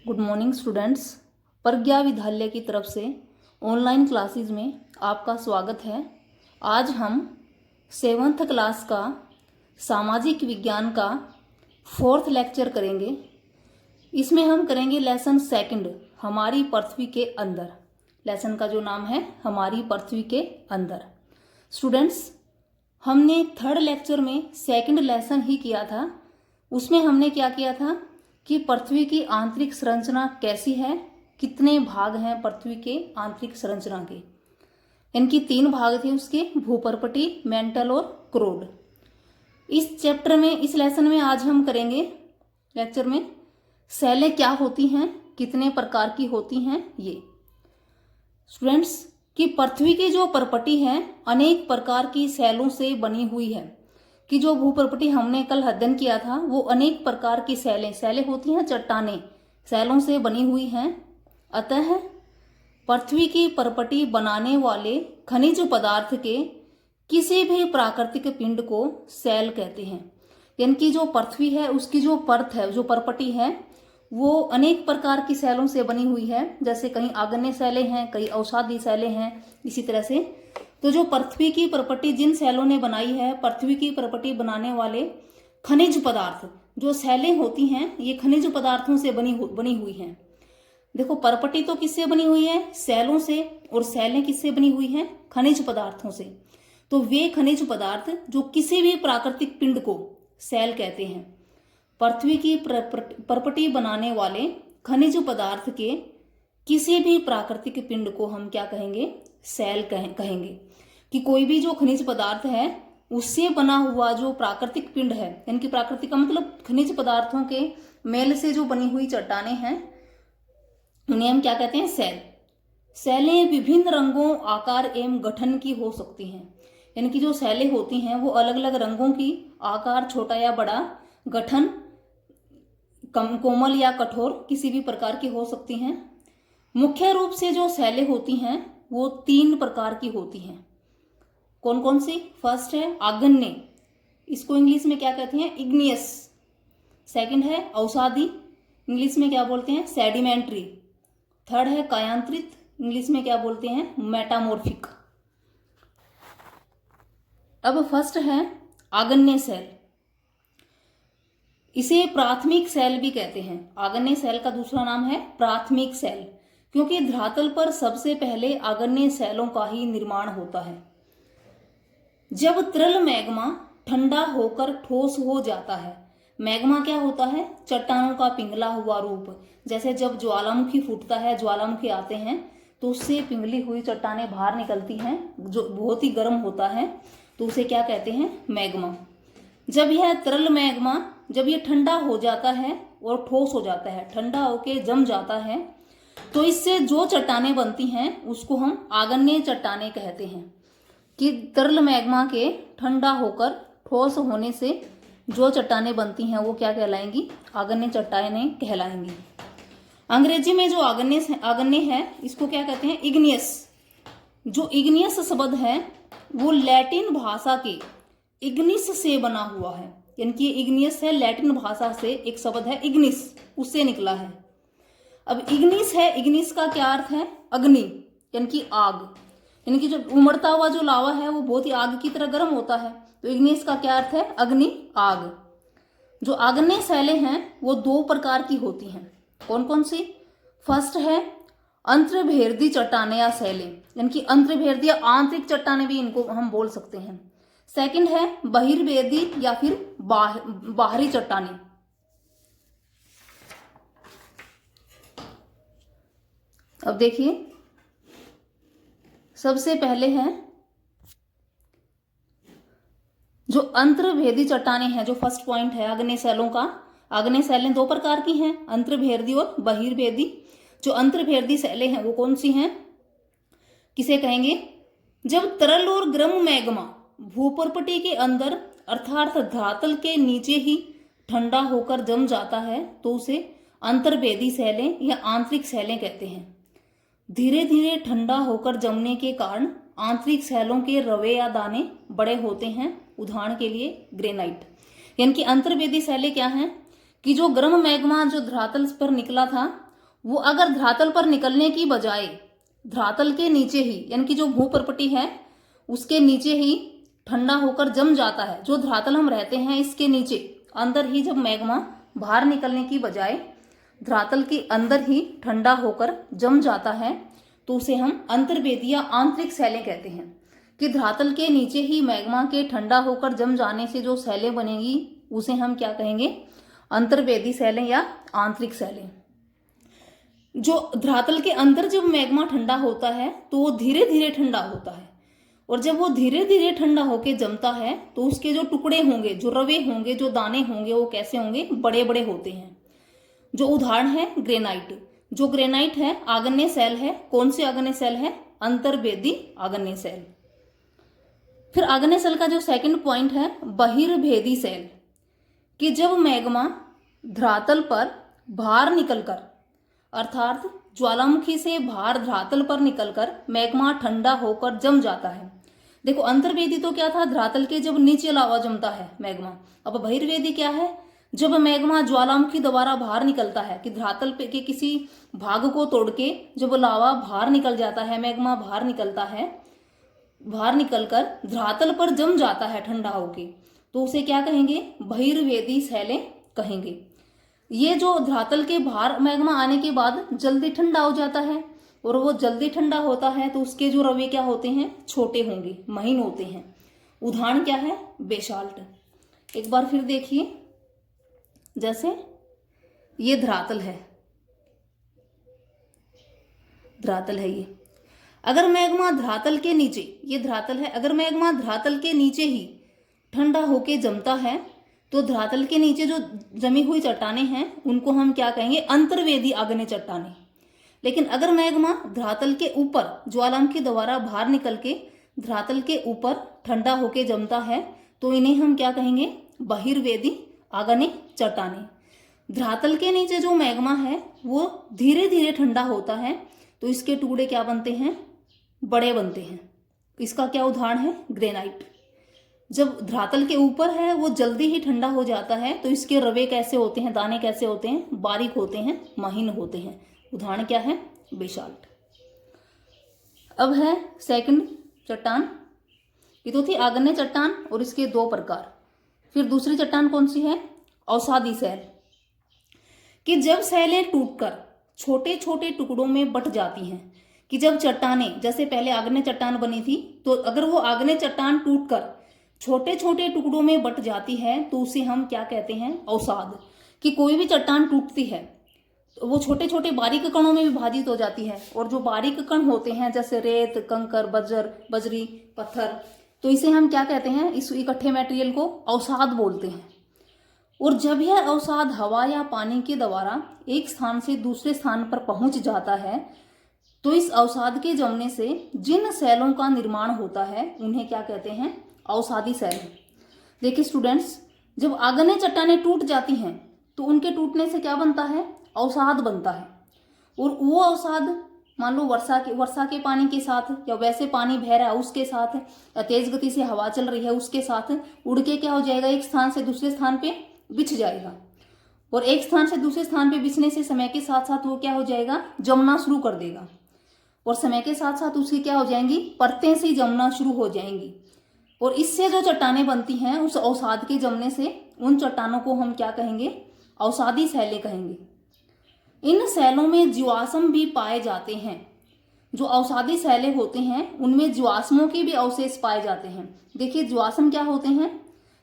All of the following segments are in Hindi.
Good morning students. प्रज्ञा विद्यालय की तरफ से ऑनलाइन क्लासेस में आपका स्वागत है। आज हम 7th क्लास का सामाजिक विज्ञान का 4th लेक्चर करेंगे। इसमें हम करेंगे लेसन सेकंड, हमारी पृथ्वी के अंदर। लेसन का जो नाम है हमारी पृथ्वी के अंदर। स्टूडेंट्स, हमने 3rd लेक्चर में सेकंड लेसन ही किया था। उसमें हमने क्या किया था कि पृथ्वी की आंतरिक संरचना कैसी है, कितने भाग हैं पृथ्वी के आंतरिक संरचना के। इनकी 3 भाग थे उसके, भूपर्पटी, मेंटल और क्रोड। इस चैप्टर में, इस लेसन में आज हम करेंगे लेक्चर में सेलें क्या होती हैं, कितने प्रकार की होती हैं। ये स्टूडेंट्स कि पृथ्वी की जो परपटी है अनेक प्रकार की सेलों से बनी हुई है। कि जो भूप्रपटी हमने कल अध्ययन किया था वो अनेक प्रकार की सेलें होती हैं, चट्टानें सेलों से बनी हुई हैं। अतः पृथ्वी की परपटी बनाने वाले खनिज पदार्थ के किसी भी प्राकृतिक पिंड को सेल कहते हैं। यानी कि जो पृथ्वी है उसकी जो परत है, जो परपटी है, वो अनेक प्रकार की सेलों से बनी हुई है। जैसे कहीं आग्नेय सेलें हैं, कहीं औषधि सेलें हैं। इसी तरह से तो जो पृथ्वी की प्रपटी जिन सेलों ने बनाई है, पृथ्वी की प्रपटी बनाने वाले खनिज पदार्थ जो सेलें होती हैं, ये खनिज पदार्थों से बनी हुई हैं। देखो, प्रपटी तो किससे बनी हुई है? सेलों से। और सेलें किससे बनी हुई हैं? खनिज पदार्थों से। तो वे खनिज पदार्थ जो किसी भी प्राकृतिक पिंड को सेल कहते हैं। पृथ्वी की प्रपटी बनाने वाले खनिज पदार्थ के किसी भी प्राकृतिक पिंड को हम क्या कहेंगे? सेल कहेंगे। कि कोई भी जो खनिज पदार्थ है उससे बना हुआ जो प्राकृतिक पिंड है, यानी प्राकृतिक का मतलब खनिज पदार्थों के मेल से जो बनी हुई चट्टानें हैं, उन्हें हम क्या कहते हैं? सेल। सेलें विभिन्न रंगों, आकार एवं गठन की हो सकती हैं। यानी कि जो सेलें होती हैं वो अलग अलग रंगों की, आकार छोटा या बड़ा, गठन कोमल या कठोर, किसी भी प्रकार की हो सकती हैं। मुख्य रूप से जो सेलें होती हैं वो 3 प्रकार की होती हैं। कौन कौन सी? फर्स्ट है आग्नेय, इसको इंग्लिश में क्या कहते हैं? इग्नियस। सेकंड है औषधि, इंग्लिश में क्या बोलते हैं? सेडिमेंट्री। थर्ड है कायांतरित, इंग्लिश में क्या बोलते हैं? मेटामॉर्फिक। अब फर्स्ट है आग्नेय सेल। इसे प्राथमिक सेल भी कहते हैं। आग्नेय सेल का दूसरा नाम है प्राथमिक सेल, क्योंकि धरातल पर सबसे पहले आग्नेय सेलों का ही निर्माण होता है। जब तरल मैग्मा ठंडा होकर ठोस हो जाता है, मैग्मा क्या होता है? चट्टानों का पिघला हुआ रूप। जैसे जब ज्वालामुखी फूटता है, ज्वालामुखी आते हैं तो उससे पिघली हुई चट्टानें बाहर निकलती हैं, जो बहुत ही गर्म होता है, तो उसे क्या कहते हैं? मैग्मा। जब यह तरल मैग्मा, जब यह ठंडा हो जाता है और ठोस हो जाता है, ठंडा होके जम जाता है, तो इससे जो चट्टानें बनती हैं उसको हम आग्नेय चट्टानें कहते हैं। कि तरल मैग्मा के ठंडा होकर ठोस होने से जो चट्टानें बनती हैं वो क्या कहलाएंगी? आग्नेय चट्टानें कहलाएंगी। अंग्रेजी में जो आग्नेय है इसको क्या कहते हैं? इग्नियस। जो इग्नियस शब्द है वो लैटिन भाषा के इग्निस से बना हुआ है। यानी कि इग्नियस है लैटिन भाषा से, एक शब्द है इग्निस, उससे निकला है। अब इग्निस है, इग्निस का क्या अर्थ है? अग्नि, यानी कि आग। यानी कि जब उमड़ता हुआ जो लावा है वो बहुत ही आग की तरह गर्म होता है, तो इग्निस का क्या अर्थ है? अग्नि, आग। जो आग्नेय सेलें हैं वो 2 प्रकार की होती हैं। कौन कौन सी? फर्स्ट है अंतर्भेदी चट्टानें या सेलें, यानी कि अंतर्भेदी या आंतरिक चट्टानें भी इनको हम बोल सकते हैं। सेकंड है बहिर्वेदी या फिर बाहरी चट्टानें। अब देखिए, सबसे पहले है जो अंतर्भेदी चट्टानें हैं। जो फर्स्ट पॉइंट है आग्नेय सेलों का, आग्नेय सेलें 2 प्रकार की हैं, अंतर्भेदी और बहिर्वेदी। जो अंतर्भेदी सेलें हैं वो कौन सी हैं? किसे कहेंगे? जब तरल और गर्म मैग्मा भूपर्पटी के अंदर अर्थात धरातल के नीचे ही ठंडा होकर जम जाता है तो उसे अंतर्भेदी सेलें या आंतरिक सेलें कहते हैं। धीरे धीरे ठंडा होकर जमने के कारण आंतरिक सेलों के रवे या दाने बड़े होते हैं। उदाहरण के लिए ग्रेनाइट। यानी कि अंतर्वेदी सेलें क्या हैं? कि जो गर्म मैग्मा जो धरातल पर निकला था वो अगर धरातल पर निकलने की बजाय धरातल के नीचे ही, यानी कि जो भूपर्पटी है उसके नीचे ही ठंडा होकर जम जाता है। जो धरातल हम रहते हैं इसके नीचे अंदर ही जब मैग्मा बाहर निकलने की बजाय धरातल के अंदर ही ठंडा होकर जम जाता है तो उसे हम अंतर्वेदी या आंतरिक सैलें कहते हैं। कि धरातल के नीचे ही मैग्मा के ठंडा होकर जम जाने से जो सैलें बनेगी उसे हम क्या कहेंगे, अंतर्वेदी सैलें या आंतरिक सैलें। जो धरातल के अंदर जब मैग्मा ठंडा होता है तो वो धीरे धीरे ठंडा होता है, और जब वो धीरे धीरे ठंडा होके जमता है तो उसके जो टुकड़े होंगे, जो रवे होंगे, जो दाने होंगे, वो कैसे होंगे, बड़े बड़े होते हैं। जो उदाहरण है ग्रेनाइट। जो ग्रेनाइट है आग्नेय सेल है। कौन से आग्नेय सेल है, अंतर्वेदी आग्नेय सेल। फिर आग्नेय सेल का जो सेकंड पॉइंट है बहिर्भेदी सेल। कि जब मैग्मा धरातल पर बाहर निकलकर, अर्थात ज्वालामुखी से बाहर धरातल पर निकलकर मैग्मा ठंडा होकर जम जाता है। देखो अंतर्वेदी तो क्या था, धरातल के जब नीचे लावा जमता है मैग्मा। अब बहिर्वेदी क्या है, जब मैग्मा ज्वालामुखी द्वारा बाहर निकलता है, कि धरातल पे के किसी भाग को तोड़ के जब लावा बाहर निकल जाता है, मैग्मा बाहर निकलता है, बाहर निकलकर धरातल पर जम जाता है ठंडा होके, तो उसे क्या कहेंगे, बहिर्वेदी सैलें कहेंगे। ये जो धरातल के बाहर मैग्मा आने के बाद जल्दी ठंडा हो जाता है, और वो जल्दी ठंडा होता है तो उसके जो रवे क्या होते हैं, छोटे होंगे, महीन होते हैं। उदाहरण क्या है, बेसाल्ट। एक बार फिर देखिए, जैसे ये धरातल है, धरातल है ये। अगर मैग्मा धरातल के नीचे, ये धरातल है, अगर मैग्मा धरातल के नीचे ही ठंडा होके जमता है तो धरातल के नीचे जो जमी हुई चट्टानें हैं उनको हम क्या कहेंगे, अंतर्वेदी आग्नेय चट्टानें। लेकिन अगर मैग्मा धरातल के ऊपर ज्वालामुखी द्वारा बाहर निकल के धरातल के ऊपर ठंडा होके जमता है तो इन्हें हम क्या कहेंगे, बहिर्वेदी आग्नेय चट्टानें। धरातल के नीचे जो मैग्मा है वो धीरे धीरे ठंडा होता है तो इसके टुकड़े क्या बनते हैं, बड़े बनते हैं। इसका क्या उदाहरण है, ग्रेनाइट। जब धरातल के ऊपर है वो जल्दी ही ठंडा हो जाता है तो इसके रवे कैसे होते हैं, दाने कैसे होते हैं, बारीक होते हैं, महीन होते हैं। उदाहरण क्या है, बेसाल्ट। अब है सेकंड चट्टान। ये तो थी आग्नेय चट्टान और इसके दो प्रकार। फिर दूसरी चट्टान कौन सी है, अवसादी सैल। कि जब सैलें टूटकर छोटे छोटे टुकड़ों में बट जाती हैं, कि जब चट्टानें, जैसे पहले आग्नेय चट्टान बनी थी तो अगर वो आग्नेय चट्टान टूटकर छोटे छोटे टुकड़ों में बट जाती है तो उसे हम क्या कहते हैं, अवसाद। कि कोई भी चट्टान टूटती है तो वो छोटे छोटे बारीक कणों में विभाजित हो जाती है, और जो बारीक कण होते हैं जैसे रेत, कंकर, बजरी, पत्थर, तो इसे हम क्या कहते हैं, इस इकट्ठे मटेरियल को अवसाद बोलते हैं। और जब यह अवसाद हवा या पानी के द्वारा एक स्थान से दूसरे स्थान पर पहुंच जाता है तो इस अवसाद के जमने से जिन सेलों का निर्माण होता है उन्हें क्या कहते हैं, अवसादी सेल। देखिए स्टूडेंट्स, जब आग्नेय चट्टानें टूट जाती हैं तो उनके टूटने से क्या बनता है, अवसाद बनता है। और वो अवसाद मान लो वर्षा के पानी के साथ, या वैसे पानी बह रहा है उसके साथ, या तेज गति से हवा चल रही है उसके साथ उड़ के क्या हो जाएगा, एक स्थान से दूसरे स्थान पे बिछ जाएगा। और एक स्थान से दूसरे स्थान पे बिछने से समय के साथ साथ वो क्या हो जाएगा, जमना शुरू कर देगा। और समय के साथ साथ उसकी क्या हो जाएंगी, परतें सी जमना शुरू हो जाएंगी। और इससे जो चट्टानें बनती हैं उस अवसाद के जमने से उन चट्टानों को हम क्या कहेंगे, अवसादी सैलें कहेंगे। इन सैलों में जीवाश्म भी पाए जाते हैं। जो अवसादी सैलें होते हैं उनमें जीवाश्मों के भी अवशेष पाए जाते हैं। देखिए जीवाश्म क्या होते हैं,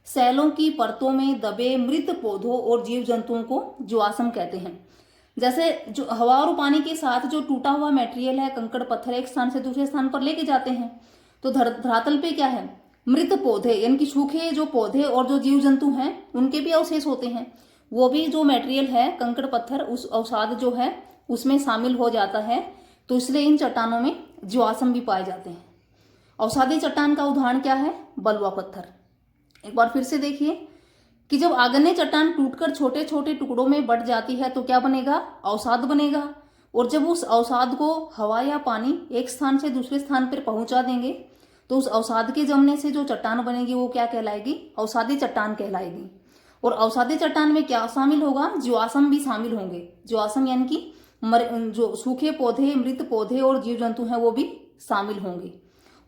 सैलों की परतों में दबे मृत पौधों और जीव जंतुओं को जीवाश्म कहते हैं। जैसे जो हवा और पानी के साथ जो टूटा हुआ मटेरियल है, कंकड़ पत्थर, एक स्थान से दूसरे स्थान पर लेके जाते हैं तो धरातल पे क्या है, मृत पौधे, यानी कि सूखे जो पौधे और जो जीव जंतु हैं उनके भी अवशेष होते हैं। वो भी जो मटेरियल है कंकड़ पत्थर, उस अवसाद जो है उसमें शामिल हो जाता है, तो इसलिए इन चट्टानों में जीवाश्म भी पाए जाते हैं। अवसादी चट्टान का उदाहरण क्या है, बलुआ पत्थर। एक बार फिर से देखिए कि जब आग्नेय चट्टान टूटकर छोटे छोटे टुकड़ों में बट जाती है तो क्या बनेगा, अवसाद बनेगा। और जब उस अवसाद को हवा या पानी एक स्थान से दूसरे स्थान पर पहुंचा देंगे तो उस अवसाद के जमने से जो चट्टान बनेगी वो क्या कहलाएगी, अवसादी चट्टान कहलाएगी। और अवसादी चट्टान में क्या शामिल होगा, जीवाश्म भी शामिल होंगे। जीवाश्म यानी कि जो सूखे पौधे, मृत पौधे और जीव जंतु हैं वो भी शामिल होंगे।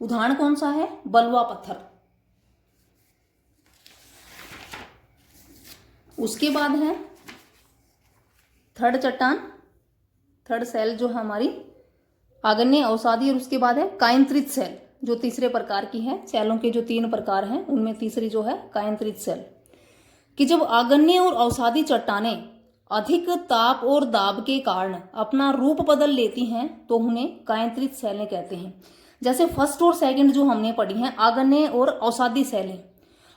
उदाहरण कौन सा है? बलुआ पत्थर। उसके बाद है थर्ड चट्टान, थर्ड सेल जो है हमारी आग्नेय अवसादी, और उसके बाद है कायंत्रित सेल जो तीसरे प्रकार की है। सेलों के जो 3 प्रकार हैं उनमें तीसरी जो है कायंत्रित सेल। कि जब आग्नेय और अवसादी चट्टानें अधिक ताप और दाब के कारण अपना रूप बदल लेती हैं तो उन्हें कायंत्रित सेलें कहते हैं। जैसे फर्स्ट और सेकंड जो हमने पढ़ी हैं आग्नेय और अवसादी सेलें।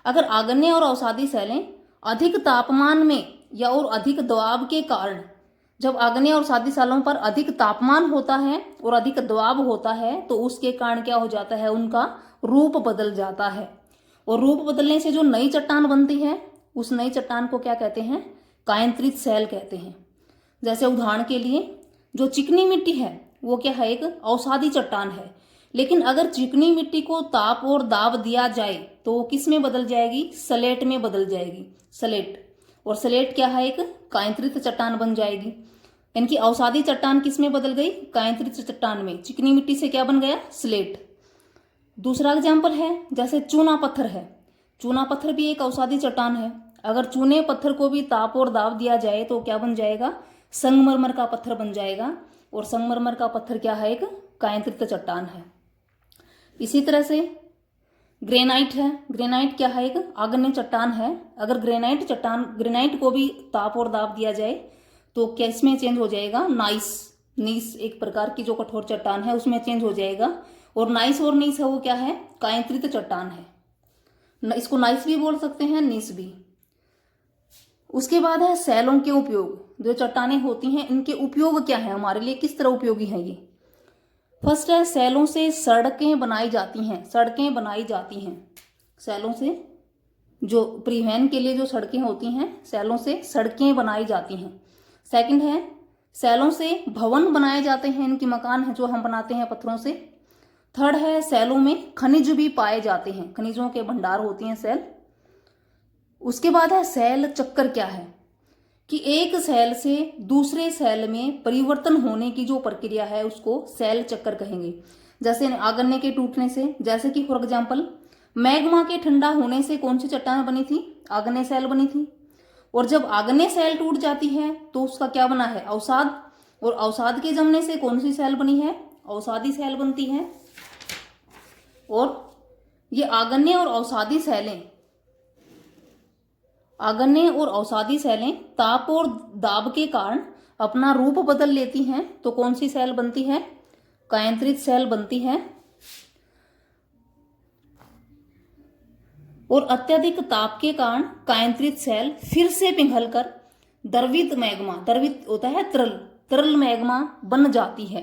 अगर आग्नेय और अवसादी सेलें अधिक तापमान में या और अधिक दबाव के कारण, जब आग्नेय और अवसादी सेलों पर अधिक तापमान होता है और अधिक दबाव होता है तो उसके कारण क्या हो जाता है? उनका रूप बदल जाता है। और रूप बदलने से जो नई चट्टान बनती है उस नई चट्टान को क्या कहते हैं? कायंत्रित सेल कहते हैं। जैसे उदाहरण के लिए जो चिकनी मिट्टी है वो क्या है? एक अवसादी चट्टान है। लेकिन अगर चिकनी मिट्टी को ताप और दाब दिया जाए तो वो किस में बदल जाएगी? सलेट में बदल जाएगी, सलेट। और सलेट क्या है? एक कायंत्रित चट्टान बन जाएगी। इनकी अवसादी चट्टान किस में बदल गई? कायंत्रित चट्टान में। चिकनी मिट्टी से क्या बन गया? स्लेट। दूसरा एग्जाम्पल है जैसे चूना पत्थर है। चूना पत्थर भी एक अवसादी चट्टान है। अगर चूने पत्थर को भी ताप और दाब दिया जाए तो क्या बन जाएगा? संगमरमर का पत्थर बन जाएगा। और संगमरमर का पत्थर क्या है? एक कायंत्रित चट्टान है। इसी तरह से ग्रेनाइट है। ग्रेनाइट क्या है? एक आग्नेय चट्टान है। अगर ग्रेनाइट को भी ताप और दाब दिया जाए तो क्या इसमें चेंज हो जाएगा? नीस एक प्रकार की जो कठोर चट्टान है उसमें चेंज हो जाएगा। और नाइस और नीस है वो क्या है? कायंत्रित चट्टान है। इसको नाइस भी बोल सकते हैं, नीस भी। उसके बाद है सेलों के उपयोग। जो चट्टानें होती हैं इनके उपयोग क्या है हमारे लिए, किस तरह उपयोगी है ये? फर्स्ट है सेलों से सड़कें बनाई जाती हैं। सड़कें बनाई जाती हैं सेलों से, जो परिवहन के लिए जो सड़कें होती हैं सेलों से सड़कें बनाई जाती हैं। सेकंड है सेलों से भवन बनाए जाते हैं। इनके मकान है जो हम बनाते हैं पत्थरों से। थर्ड है सेलों में खनिज भी पाए जाते हैं। खनिजों के भंडार होती हैं सेल। उसके बाद है सेल चक्कर क्या है? कि एक सेल से दूसरे सेल में परिवर्तन होने की जो प्रक्रिया है उसको सेल चक्कर कहेंगे। जैसे आग्नेय के टूटने से, जैसे कि फॉर एग्जाम्पल मैग्मा के ठंडा होने से कौन सी चट्टान बनी थी? आग्नेय सेल बनी थी। और जब आग्नेय सेल टूट जाती है तो उसका क्या बना है? अवसाद। और अवसाद के जमने से कौन सी सेल बनी है? अवसादी सेल बनती है। और ये आग्नेय और अवसादी सेलें ताप और दाब के कारण अपना रूप बदल लेती हैं तो कौन सी सेल बनती है? कायंत्रित सेल बनती है। और अत्यधिक ताप के कारण कायंत्रित सेल फिर से पिघलकर द्रवित मैग्मा, द्रवित होता है तरल मैग्मा बन जाती है,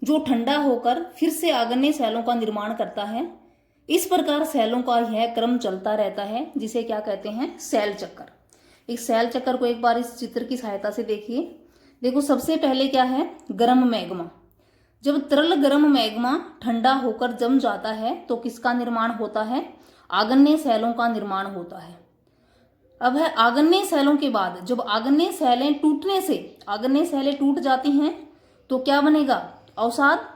जो ठंडा होकर फिर से आग्नेय सेलों का निर्माण करता है। इस प्रकार सेलों का यह क्रम चलता रहता है जिसे क्या कहते हैं? सेल चक्कर। इस सेल चक्कर को एक बार इस चित्र की सहायता से देखिए। देखो सबसे पहले क्या है? गर्म मैग्मा। जब तरल गर्म मैग्मा ठंडा होकर जम जाता है तो किसका निर्माण होता है? आग्नेय सेलों का निर्माण होता है। अब है आग्नेय सेलों के बाद जब आग्नेय सेलें टूट जाती हैं तो क्या बनेगा? अवसाद।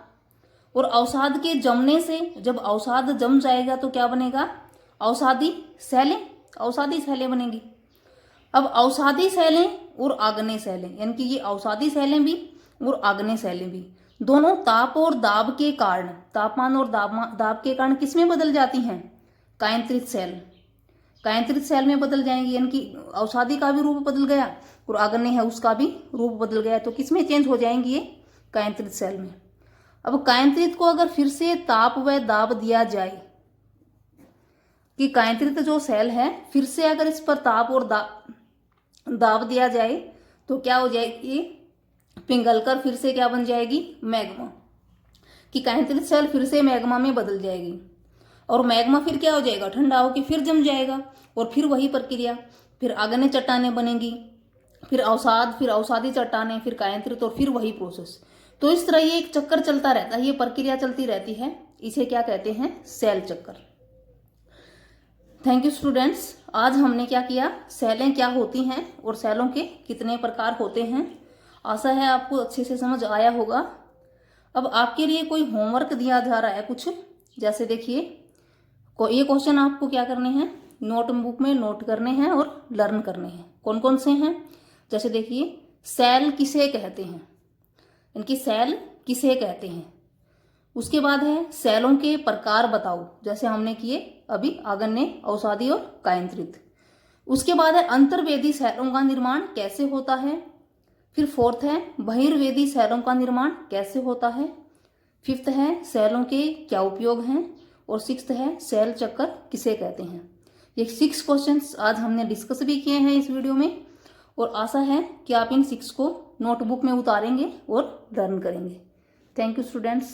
और अवसाद के जमने से जब अवसाद जम जाएगा तो क्या बनेगा? अवसादी सेलें बनेगी। अब अवसादी सेलें और आग्नेय सेलें, यानी कि ये अवसादी सेलें भी और आग्नेय सेलें भी दोनों ताप और दाब के कारण, तापमान और दाब के कारण किस में बदल जाती हैं? कायंत्रित सेल में बदल जाएंगी। यानी कि अवसादी का भी रूप बदल गया और आग्नेय है उसका भी रूप बदल गया तो किस में चेंज हो जाएंगी? ये कायंत्रित सेल में। अब कायंत्रित को अगर फिर से ताप व दाब दिया जाए, कि कायंत्रित जो सेल है फिर से अगर इस पर ताप और दाब दिया जाए तो क्या हो जाएगी? पिघलकर फिर से क्या बन जाएगी? मैग्मा। कि कायंत्रित सेल फिर से मैग्मा में बदल जाएगी और मैग्मा फिर क्या हो जाएगा? ठंडा होकर फिर जम जाएगा और फिर वही प्रक्रिया, फिर आग्नेय चट्टानें बनेंगी, फिर अवसाद, फिर अवसादी चट्टानें, फिर कायंत्रित और फिर वही प्रोसेस। तो इस तरह ये एक चक्कर चलता रहता है, ये प्रक्रिया चलती रहती है। इसे क्या कहते हैं? सेल चक्कर। Thank you students. आज हमने क्या किया? सेलें क्या होती हैं और सेलों के कितने प्रकार होते हैं। आशा है आपको अच्छे से समझ आया होगा। अब आपके लिए कोई होमवर्क दिया जा रहा है कुछ, जैसे देखिए ये क्वेश्चन आपको क्या करने हैं, नोटबुक में नोट करने हैं और लर्न करने हैं। कौन कौन से हैं, जैसे देखिए सेल किसे कहते हैं, इनकी सेल किसे कहते हैं। उसके बाद है सेलों के प्रकार बताओ, जैसे हमने किए अभी आगन्य, अवसादी और कायंत्रित। उसके बाद है अंतर्वेदी सेलों का निर्माण कैसे होता है। फिर फोर्थ है बहिर्वेदी सेलों का निर्माण कैसे होता है। फिफ्थ है सेलों के क्या उपयोग हैं। और सिक्स्थ है सेल चक्कर किसे कहते हैं। ये 6 क्वेश्चंस आज हमने डिस्कस भी किए हैं इस वीडियो में, और आशा है कि आप इन 6 को नोटबुक में उतारेंगे और लर्न करेंगे। Thank you students.